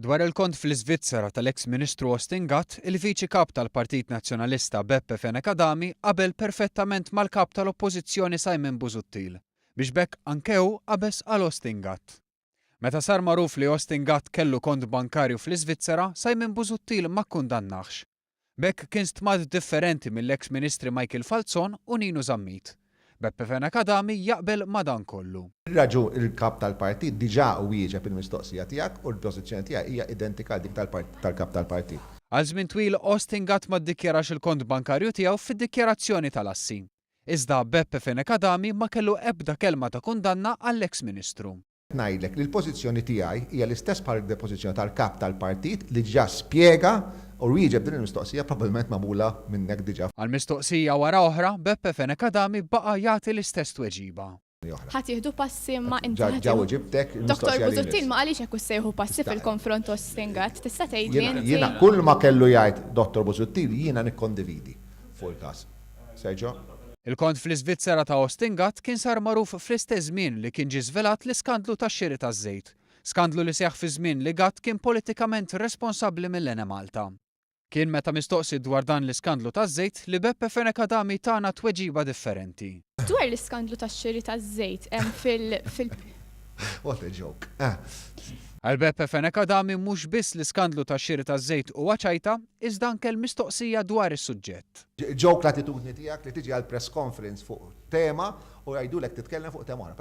Dwar il-kont fl-Iżvizzera tal-eks Ministru Austin Gatt, il-Viċi Kap tal-Partit Nazzjonalista Beppe Fenekadami qabel perfettament mal-kap tal-Oppożizzjoni Simon Busuttil biex bekk anke hu qabeż għal Austin Gatt. Meta sar magħruf li Austin Gatt kellu kont bankarju fl-Iżvizzera, Simon Busuttil ma kkundannax. Bekk kien stmad differenti mill-eks Ministri Michael Falzon u Ninu Żammit. Beppe Fenekadami jaqbel ma dan kollu. Raġu il-kap tal-partit diġà wieġeb il-mistoqsija tiegħek u l-pożizzjoni tiegħek hija identika dik tal-kap tal-partit. Għal żmien twil Austin Gatt ma ddikjarax il-kont bankarju tiegħu fid-dikjarazzjoni tal-assi. Iżda Beppe Fenekadami ma kellu ebda kelma ta' kundanna għall-eks Ministru. Ngħidlek li l-pożizzjoni tiegħi hija l-istess bħal depożizzjoni tal-kap tal-partit li ġa spjega u wieġeb din il-mistoqsija probabbilment magħmula minnek diġà. Għal-mistoqsija wara oħra, Beppe Fenekadami baqa' jagħti l-istess tweġiba. Ħadd jieħdu passi ma' inti. Ġaw ġibtek Dr. Busuttil ma qalix hekk sejħu passi fil-konfront Austin Gatt. Tista' tgħidli Jiena kull ma kellu jgħid Dr. Busuttil jiena nikkondividi fuq il-każ. Sergio? Il-kont fl-Iżvizzera ta' Austin Gatt kien sar magħruf fl-istess żmien li kien ġie żvelat l-iskandlu tax-xiri taż-żejt. Skandlu li seħħ fi żmien li Gatt kien politikament responsabbli mill-Ene Malta. Kien meta mistoqsi dwar dan l-iskandlu taż-żejt li Beppe Fenekadami tagħna tweġiba differenti. Dwar l-iskandlu tax-xiri taż-żejt hemm fil What a joke. Għal Beppe Fenekadami mhux biss l-iskandlu tax-xiri taż-żejt huwa ċajta, iżda anke l-mistoqsija dwar is-suġġett. Joke l-attitudni tiegħek li tiġi għal press conference fuq tema u jgħidulek titkellem fuq tema oħra.